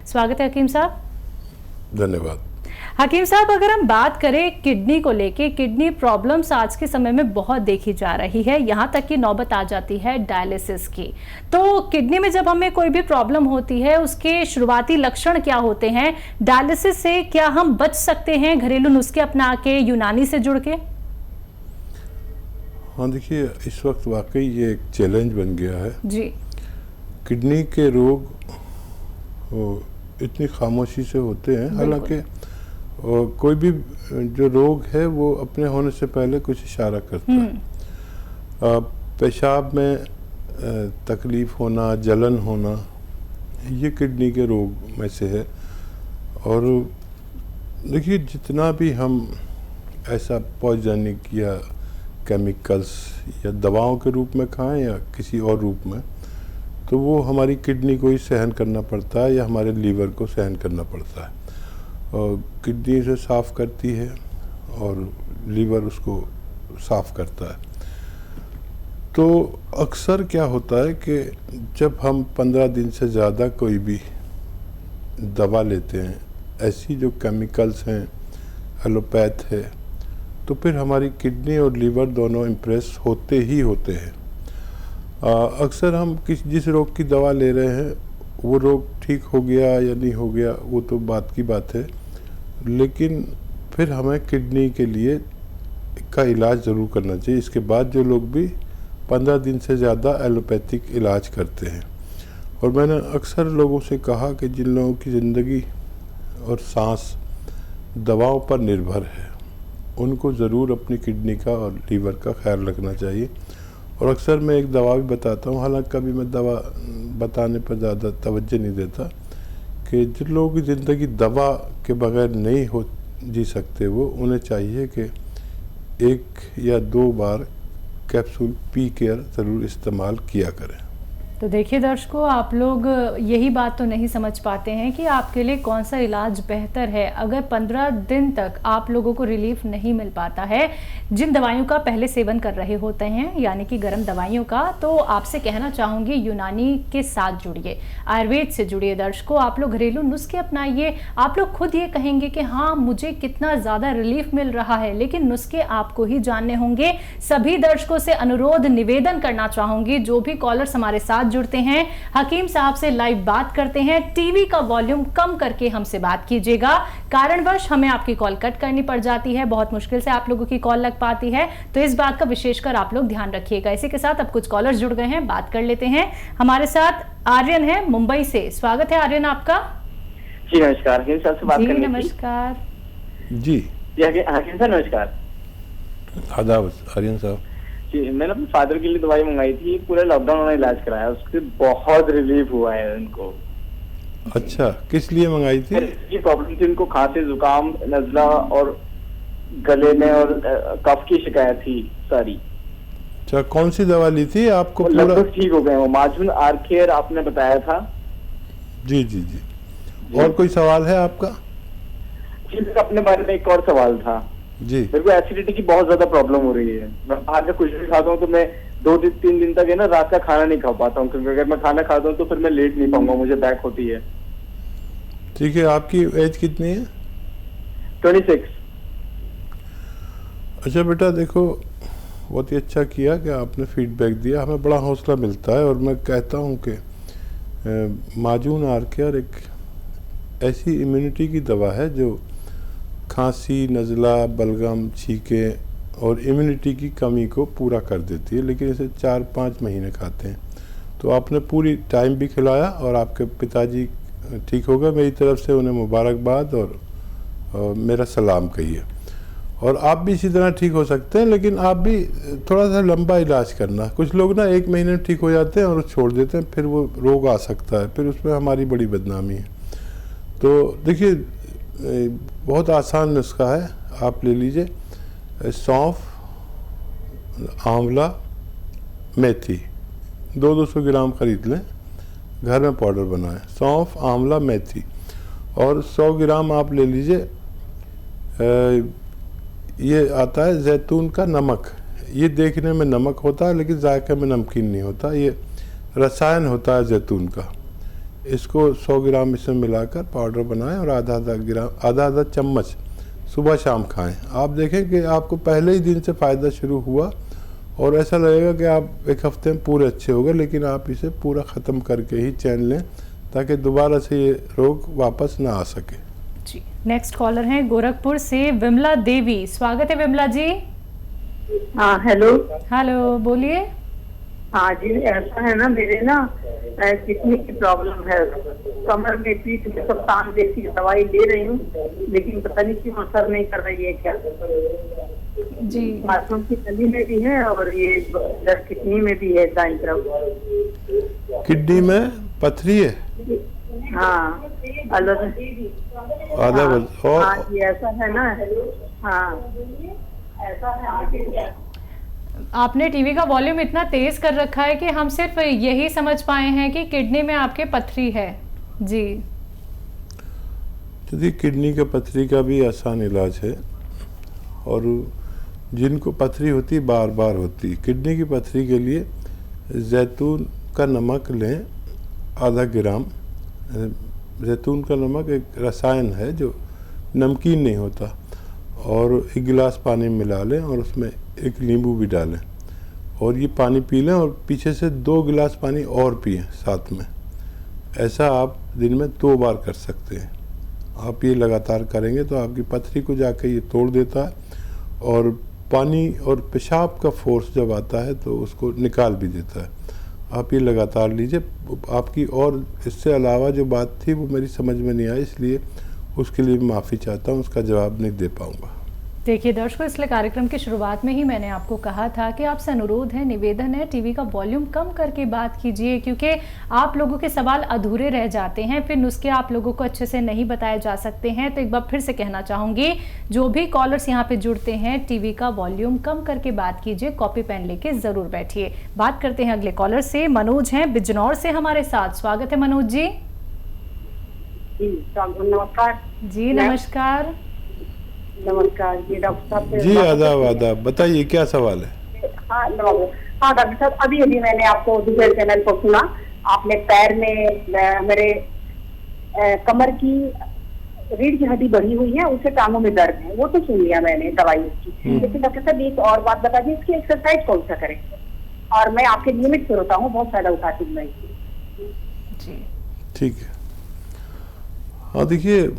स्वागत है हकीम साहब। धन्यवाद। हकीम साहब, अगर हम बात करें किडनी को लेके, किडनी प्रॉब्लम्स आज के समय में बहुत देखी जा रही है, यहाँ तक कि नौबत आ जाती है डायलिसिस की। तो किडनी में जब हमें कोई भी प्रॉब्लम होती है, उसके शुरुआती लक्षण क्या होते हैं? डायलिसिस से क्या हम बच सकते हैं घरेलू नुस्खे अपना के, यूनानी से जुड़ के? हाँ देखिए, इस वक्त वाकई ये एक चैलेंज बन गया है जी। किडनी के रोग इतनी खामोशी से होते हैं, हालांकि कोई भी जो रोग है वो अपने होने से पहले कुछ इशारा करता है। पेशाब में तकलीफ होना, जलन होना, ये किडनी के रोग में से है। और देखिए, जितना भी हम ऐसा पॉइजनिक या केमिकल्स या दवाओं के रूप में खाएं या किसी और रूप में, तो वो हमारी किडनी को ही सहन करना पड़ता है या हमारे लीवर को सहन करना पड़ता है। और किडनी से साफ़ करती है और लीवर उसको साफ़ करता है। तो अक्सर क्या होता है कि जब हम 15 दिन से ज़्यादा कोई भी दवा लेते हैं, ऐसी जो केमिकल्स हैं, एलोपैथ है, तो फिर हमारी किडनी और लीवर दोनों इम्प्रेस होते ही होते हैं। अक्सर हम जिस रोग की दवा ले रहे हैं वो रोग ठीक हो गया या नहीं हो गया वो तो बात की बात है, लेकिन फिर हमें किडनी के लिए का इलाज ज़रूर करना चाहिए। इसके बाद जो लोग भी 15 दिन से ज़्यादा एलोपैथिक इलाज करते हैं, और मैंने अक्सर लोगों से कहा कि जिन लोगों की ज़िंदगी और सांस दवाओं पर निर्भर है, उनको ज़रूर अपनी किडनी का और लीवर का ख्याल रखना चाहिए। और अक्सर मैं एक दवा भी बताता हूँ, हालांकि कभी मैं दवा बताने पर ज़्यादा तवज्जो नहीं देता, कि जिन लोगों की ज़िंदगी दवा के बगैर नहीं हो जी सकते, वो उन्हें चाहिए कि 1 या 2 बार कैप्सूल पी केयर ज़रूर इस्तेमाल किया करें। तो देखिए दर्शकों, आप लोग यही बात तो नहीं समझ पाते हैं कि आपके लिए कौन सा इलाज बेहतर है। अगर 15 दिन तक आप लोगों को रिलीफ नहीं मिल पाता है जिन दवाइयों का पहले सेवन कर रहे होते हैं, यानी कि गर्म दवाइयों का, तो आपसे कहना चाहूँगी यूनानी के साथ जुड़िए, आयुर्वेद से जुड़िए। दर्शकों, आप लोग घरेलू नुस्खे अपनाइए। आप लोग खुद ये कहेंगे कि हाँ, मुझे कितना ज़्यादा रिलीफ मिल रहा है, लेकिन नुस्खे आपको ही जानने होंगे। सभी दर्शकों से अनुरोध, निवेदन करना चाहूँगी, जो भी कॉलर्स हमारे साथ जुड़ते हैं, हकीम साहब से लाइव बात करते हैं, टीवी का वॉल्यूम कम करके हमसे बात कीजिएगा। कारणवश हमें आपकी कॉल कट करनी पड़ जाती है, बहुत मुश्किल से आप लोगों की कॉल लग पाती है, तो इस बात का विशेषकर आप लोग ध्यान रखिएगा। इसी के साथ अब कुछ कॉलर्स जुड़ गए हैं, बात कर लेते हैं। हमारे साथ आर्यन है मुंबई से। स्वागत है आर्यन आपका। जी नमस्कार, हकीम साहब से बात करनी थी। नमस्कार जी हकीम साहब नमस्कार। आदाब आर्यन साहब। जी, मैंने अपने फादर के लिए दवाई मंगाई थी, पूरे लॉकडाउन में इलाज कराया, उससे बहुत रिलीफ हुआ है उनको। अच्छा, किस लिए मंगाई थी? ये प्रॉब्लम थी उनको, खांसी, जुकाम, नजला और गले में और कफ की शिकायत थी सारी। अच्छा, कौन सी दवा ली थी आपको? लगभग ठीक हो गए वो। माजून आर्केयर आपने बताया था। जी जी जी। और कोई सवाल है आपका? जी, अपने बारे में एक और सवाल था जी। मेरे को एसिडिटी की बहुत ज्यादा प्रॉब्लम हो रही है। मैं बाहर का कुछ भी खाता हूँ तो मैं 2-3 दिन तक है ना, रात का खाना नहीं खा पाता हूँ, क्योंकि अगर मैं खाना खाता हूँ तो फिर मैं लेट नहीं पाऊंगा, मुझे बैक होती है। ठीक है, आपकी एज कितनी है? 26। अच्छा बेटा, देखो, बहुत ही अच्छा किया कि आपने फीडबैक दिया, हमें बड़ा हौसला मिलता है। और मैं कहता हूँ कि माजून आर्केयर एक ऐसी इम्यूनिटी की दवा है जो खांसी, नज़ला, बलगम, छींके और इम्यूनिटी की कमी को पूरा कर देती है। लेकिन इसे 4-5 महीने खाते हैं, तो आपने पूरी टाइम भी खिलाया और आपके पिताजी ठीक हो गए। मेरी तरफ से उन्हें मुबारकबाद और मेरा सलाम कहिए। और आप भी इसी तरह ठीक हो सकते हैं, लेकिन आप भी थोड़ा सा लंबा इलाज करना। कुछ लोग ना 1 महीने में ठीक हो जाते हैं और छोड़ देते हैं, फिर वो रोग आ सकता है, फिर उसमें हमारी बड़ी बदनामी है। तो देखिए, बहुत आसान नुस्खा है, आप ले लीजिए सौंफ, आंवला, मेथी, 200 ग्राम खरीद लें, घर में पाउडर बनाएं। सौंफ, आंवला, मेथी, और 100 ग्राम आप ले लीजिए, ये आता है जैतून का नमक। ये देखने में नमक होता है लेकिन जायके में नमकीन नहीं होता, ये रसायन होता है जैतून का। इसको 100 ग्राम इसमें मिलाकर पाउडर बनाएं और आधा चम्मच सुबह शाम खाएं। आप देखें कि आपको पहले ही दिन से फ़ायदा शुरू हुआ और ऐसा लगेगा कि आप एक हफ्ते में पूरे अच्छे हो गए, लेकिन आप इसे पूरा ख़त्म करके ही चैन लें ताकि दोबारा से ये रोग वापस ना आ सके। जी, नेक्स्ट कॉलर हैं गोरखपुर से विमला देवी। स्वागत है विमला जी। हाँ हेलो। हेलो, बोलिए। हाँ जी, ऐसा है ना, मेरे ना किडनी की प्रॉब्लम है, कमर में, पीठ में सब तान देती है, दवाई ले रही हूँ लेकिन पता नहीं क्यों असर नहीं कर रही है क्या। जी, बाथरूम की नली में भी है और ये इधर किडनी में भी है, दाईं तरफ। किडनी में पथरी है? हाँ अलग आधा और हाँ ये ऐसा है ना। हाँ ऐसा है। आपने टीवी का वॉल्यूम इतना तेज कर रखा है कि हम सिर्फ यही समझ पाए हैं कि किडनी में आपके पथरी है। जी, यदि किडनी के पथरी का भी आसान इलाज है और जिनको पथरी होती बार बार होती, किडनी की पथरी के लिए जैतून का नमक लें आधा ग्राम। जैतून का नमक एक रसायन है जो नमकीन नहीं होता, और 1 गिलास पानी मिला लें और उसमें 1 नींबू भी डालें और ये पानी पी लें और पीछे से 2 गिलास पानी और पिएं साथ में। ऐसा आप दिन में 2 बार कर सकते हैं। आप ये लगातार करेंगे तो आपकी पथरी को जाके ये तोड़ देता है और पानी और पेशाब का फोर्स जब आता है तो उसको निकाल भी देता है। आप ये लगातार लीजिए। आपकी और इससे अलावा जो बात थी वो मेरी समझ में नहीं आई, इसलिए उसके लिए माफ़ी चाहता हूँ, उसका जवाब नहीं दे पाऊँगा। देखिए दर्शकों, इसलिए कार्यक्रम की शुरुआत में ही मैंने आपको कहा था कि आपसे अनुरोध है, निवेदन है, टीवी का वॉल्यूम कम करके बात कीजिए, क्योंकि आप लोगों के सवाल अधूरे रह जाते हैं, फिर नुस्खे आप लोगों को अच्छे से नहीं बताए जा सकते हैं। तो एक बार फिर से कहना चाहूँगी, जो भी कॉलर्स यहाँ पे जुड़ते हैं, टीवी का वॉल्यूम कम करके बात कीजिए, कॉपी पेन लेके ज़रूर बैठिए। बात करते हैं अगले कॉलर से। मनोज हैं बिजनौर से हमारे साथ। स्वागत है मनोज जी। नमस्कार जी नमस्कार। नमस्कार जी, डॉक्टर साहब जी आदाब आदाब, बताइए क्या सवाल है? हाँ डॉक्टर साहब, अभी मैंने आपको दूसरे चैनल पर सुना, आपने पैर में मेरे कमर की रीढ़ की हड्डी बढ़ी हुई है, उससे टांगों में दर्द है, वो तो सुन लिया मैंने दवाई उसकी। लेकिन डॉक्टर साहब एक और बात बता दी, इसकी एक्सरसाइज कौन सा करें? और मैं आपके नियमित से होता हूँ, बहुत फायदा उठाती हूँ मैं। ठीक है। हाँ देखिए,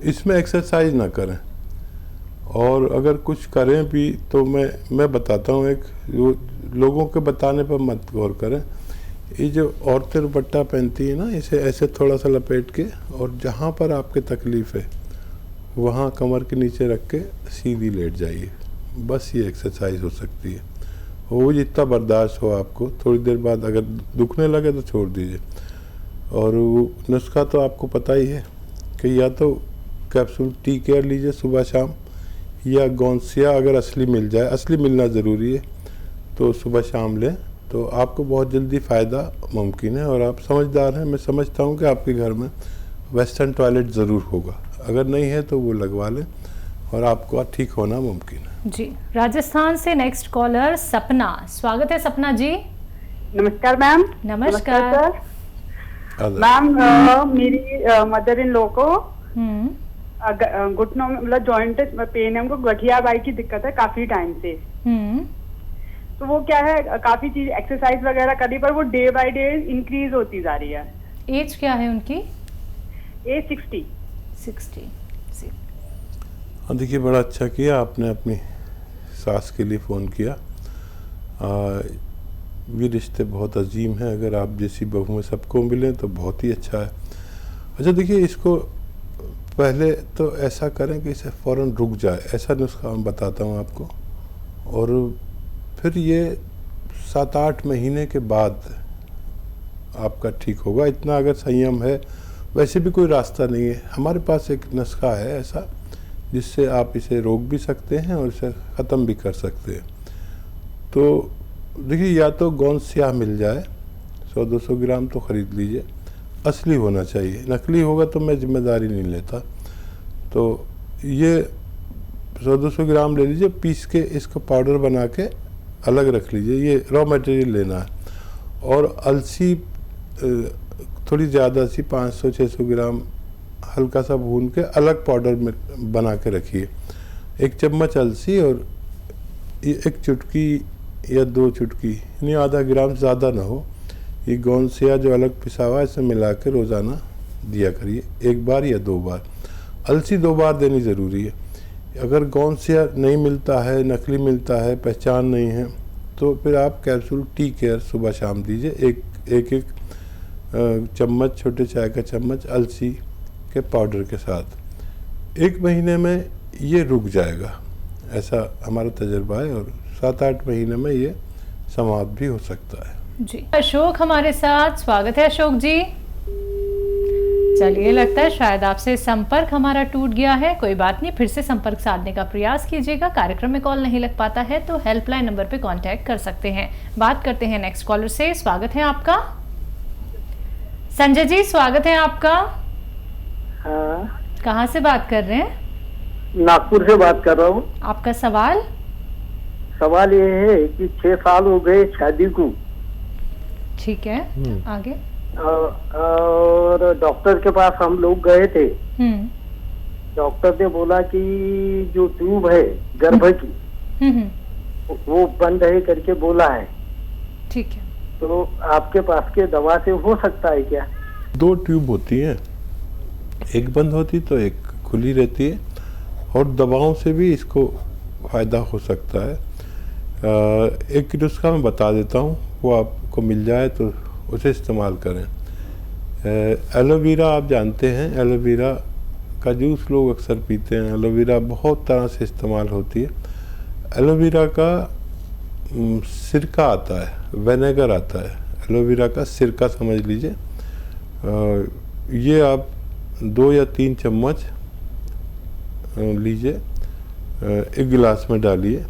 इसमें एक्सरसाइज ना करें और अगर कुछ करें भी तो मैं बताता हूँ, एक लोगों के बताने पर मत गौर करें। ये जो औरतें दुपट्टा पहनती है ना, इसे ऐसे थोड़ा सा लपेट के और जहाँ पर आपके तकलीफ़ है वहाँ कमर के नीचे रख के सीधी लेट जाइए। बस ये एक्सरसाइज हो सकती है। वो जितना बर्दाश्त हो आपको, थोड़ी देर बाद अगर दुखने लगे तो छोड़ दीजिए। और वो नुस्खा तो आपको पता ही है कि या तो कैप्सूल टी केयर लीजिए सुबह शाम, या गौंसिया अगर असली मिल जाए, असली मिलना ज़रूरी है, तो सुबह शाम लें तो आपको बहुत जल्दी फ़ायदा मुमकिन है। और आप समझदार हैं, मैं समझता हूँ कि आपके घर में वेस्टर्न टॉयलेट ज़रूर होगा, अगर नहीं है तो वो लगवा लें और आपको ठीक होना मुमकिन है। जी, राजस्थान से नेक्स्ट कॉलर सपना। स्वागत है सपना जी। नमस्कार मैम। नमस्कार मैम, मेरी मदर इन लॉ को घुटनों में मतलब जॉइंट पेन है, उनको गठिया बाई की दिक्कत है काफी टाइम से। तो वो क्या है, काफी चीज एक्सरसाइज वगैरह करी पर वो डे बाय डे इंक्रीज होती जा रही है। एज क्या है उनकी? एज 60। हाँ देखिए, बड़ा अच्छा किया आपने अपनी सास के लिए फ़ोन किया। ये रिश्ते बहुत अजीम हैं, अगर आप जैसी बहू में सबको मिलें तो बहुत ही अच्छा है। अच्छा देखिए, इसको पहले तो ऐसा करें कि इसे फ़ौरन रुक जाए, ऐसा नुस्खा मैं बताता हूँ आपको। और फिर ये 7-8 महीने के बाद आपका ठीक होगा, इतना अगर संयम है। वैसे भी कोई रास्ता नहीं है, हमारे पास एक नुस्खा है ऐसा जिससे आप इसे रोक भी सकते हैं और इसे ख़त्म भी कर सकते हैं। तो देखिए, या तो गोंद स्याह मिल जाए, 100-200 ग्राम तो ख़रीद लीजिए, असली होना चाहिए, नकली होगा तो मैं जिम्मेदारी नहीं लेता। तो ये 100-200 ग्राम ले लीजिए, पीस के इसको पाउडर बना के अलग रख लीजिए, ये रॉ मटेरियल लेना है। और अलसी थोड़ी ज़्यादा सी 500-600 ग्राम हल्का सा भून के अलग पाउडर में बना के रखिए। 1 चम्मच अलसी और 1 चुटकी या 2 चुटकी यानी आधा ग्राम, ज़्यादा ना हो, ये गोंदसिया जो अलग पिसा हुआ है इसे मिला के रोज़ाना दिया करिए, 1 बार या 2 बार। अलसी 2 बार देनी ज़रूरी है। अगर गोंदसिया नहीं मिलता है, नकली मिलता है, पहचान नहीं है, तो फिर आप कैप्सूल टी केयर सुबह शाम दीजिए, एक चम्मच, छोटे चाय का चम्मच अलसी के पाउडर के साथ। 1 महीने में ये रुक जाएगा, ऐसा हमारा तजर्बा है, और 7-8 महीने में ये समाप्त भी हो सकता है जी। अशोक हमारे साथ, स्वागत है अशोक जी। चलिए, लगता है शायद आपसे संपर्क हमारा टूट गया है। कोई बात नहीं, फिर से संपर्क साधने का प्रयास कीजिएगा। कार्यक्रम में कॉल नहीं लग पाता है तो हेल्पलाइन नंबर पे कांटेक्ट कर सकते हैं। बात करते हैं नेक्स्ट कॉलर से। स्वागत है आपका संजय जी, स्वागत है आपका। हाँ, कहाँ से बात कर रहे हैं? नागपुर से बात कर रहा हूँ। आपका सवाल? सवाल ये है कि 6 साल हो गए शादी को। ठीक है, आगे। और डॉक्टर के पास हम लोग गए थे। डॉक्टर ने बोला कि जो ट्यूब है गर्भ की वो बंद है करके बोला है। ठीक है, तो आपके पास के दवा से हो सकता है क्या? 2 ट्यूब होती हैं, एक बंद होती तो एक खुली रहती है, और दवाओं से भी इसको फ़ायदा हो सकता है। एक नुस्खा मैं बता देता हूँ, वो आपको मिल जाए तो उसे इस्तेमाल करें। एलोवेरा आप जानते हैं, एलोवेरा का जूस लोग अक्सर पीते हैं। एलोवेरा बहुत तरह से इस्तेमाल होती है। एलोवेरा का सिरका आता है, विनेगर आता है, एलोवेरा का सिरका समझ लीजिए। ये आप 2 या 3 चम्मच लीजिए, 1 गिलास में डालिए,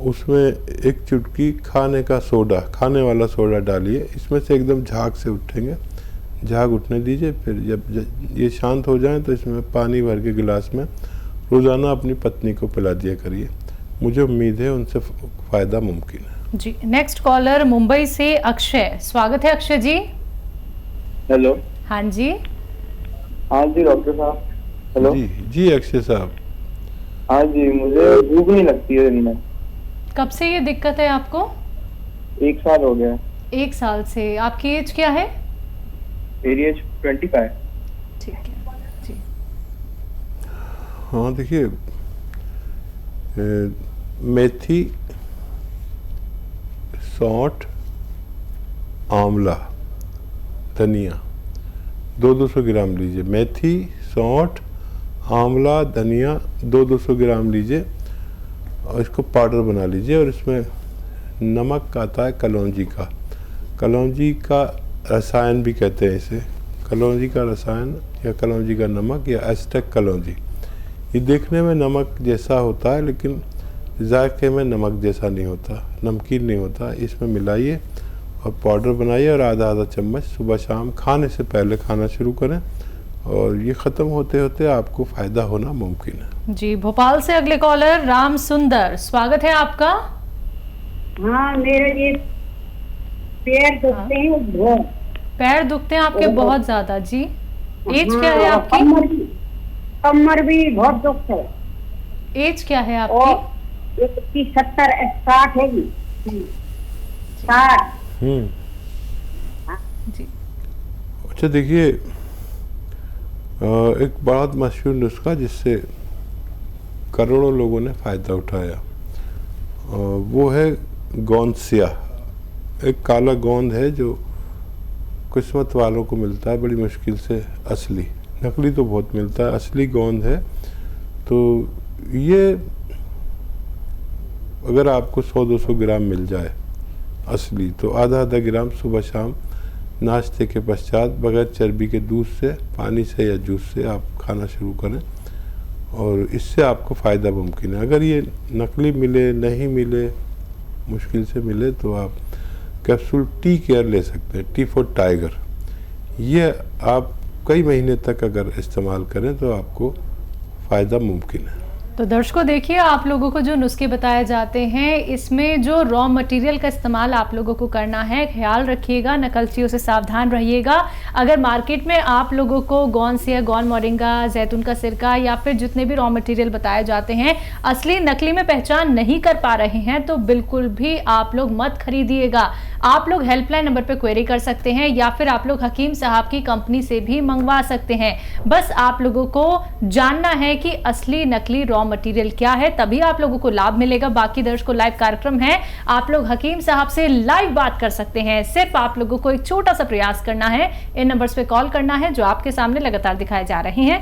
उसमें 1 चुटकी खाने का सोडा, खाने वाला सोडा डालिए। इसमें से एकदम झाग से उठेंगे, झाग उठने दीजिए। फिर जब ये शांत हो जाए तो इसमें पानी भर के गिलास में रोज़ाना अपनी पत्नी को पिला दिया करिए। मुझे उम्मीद है उनसे फ़ायदा मुमकिन है जी। नेक्स्ट कॉलर मुंबई से अक्षय, स्वागत है अक्षय जी। हेलो। हाँ जी। हाँ जी डॉक्टर साहब। हेलो जी अक्षय साहब। हाँ जी, मुझे भूख नहीं लगती है दिन में। कब से ये दिक्कत है आपको? 1 साल हो गया। 1 साल से। आपकी एज क्या है? मेरी एज 25। ठीक है जी। हाँ देखिए, मेथी, सौंठ, आंवला, धनिया 200 ग्राम लीजिए। मेथी, सौंठ, आंवला, धनिया 200 ग्राम लीजिए और इसको पाउडर बना लीजिए। और इसमें नमक आता है कलौंजी का, कलौंजी का रसायन भी कहते हैं इसे, कलौंजी का रसायन या कलौंजी का नमक या एस्टेक कलौंजी। ये देखने में नमक जैसा होता है लेकिन जायके में नमक जैसा नहीं होता, नमकीन नहीं होता। इसमें मिलाइए और पाउडर बनाइए और आधा चम्मच सुबह शाम खाने से पहले खाना शुरू करें, और ये ख़त्म होते होते आपको फ़ायदा होना मुमकिन है जी। भोपाल से अगले कॉलर राम सुंदर, स्वागत है आपका। हाँ, मेरे ये पैर दुखते हैं। पैर दुखते हैं आपके बहुत ज्यादा जी। एज क्या है आपकी? कमर भी बहुत दुख है। एज क्या है आपकी? 70-60 है जी। 60। जी। अच्छा देखिए, एक बहुत मशहूर नुस्खा जिससे करोड़ों लोगों ने फ़ायदा उठाया, वो है गोंदसिया। एक काला गोंद है जो किस्मत वालों को मिलता है बड़ी मुश्किल से, असली, नकली तो बहुत मिलता है, असली गोंद है। तो ये अगर आपको 100-200 ग्राम मिल जाए असली, तो आधा ग्राम सुबह शाम नाश्ते के पश्चात बगैर चर्बी के दूध से, पानी से या जूस से आप खाना शुरू करें, और इससे आपको फ़ायदा मुमकिन है। अगर ये नकली मिले, नहीं मिले, मुश्किल से मिले, तो आप कैप्सूल टी केयर ले सकते हैं, टी फॉर टाइगर। ये आप कई महीने तक अगर इस्तेमाल करें तो आपको फ़ायदा मुमकिन है तो दर्शकों देखिए, आप लोगों को जो नुस्खे बताए जाते हैं इसमें जो रॉ मटेरियल का इस्तेमाल आप लोगों को करना है, ख्याल रखिएगा, नकलचियों से सावधान रहिएगा। अगर मार्केट में आप लोगों को गौन से गौन मोरिंगा, जैतून का सिरका या फिर जितने भी रॉ मटेरियल बताए जाते हैं असली नकली में पहचान नहीं कर पा रहे हैं तो बिल्कुल भी आप लोग मत खरीदिएगा। आप लोग हेल्पलाइन नंबर पर क्वेरी कर सकते हैं या फिर आप लोग हकीम साहब की कंपनी से भी मंगवा सकते हैं। बस आप लोगों को जानना है कि असली नकली रॉ मटेरियल क्या है, तभी आप लोगों को लाभ मिलेगा। बाकी दर्शकों लाइव कार्यक्रम है, आप लोग हकीम साहब से लाइव बात कर सकते हैं। सिर्फ आप लोगों को एक छोटा सा प्रयास करना है, इन नंबर्स पे कॉल करना है जो आपके सामने लगातार दिखाए जा रहे हैं।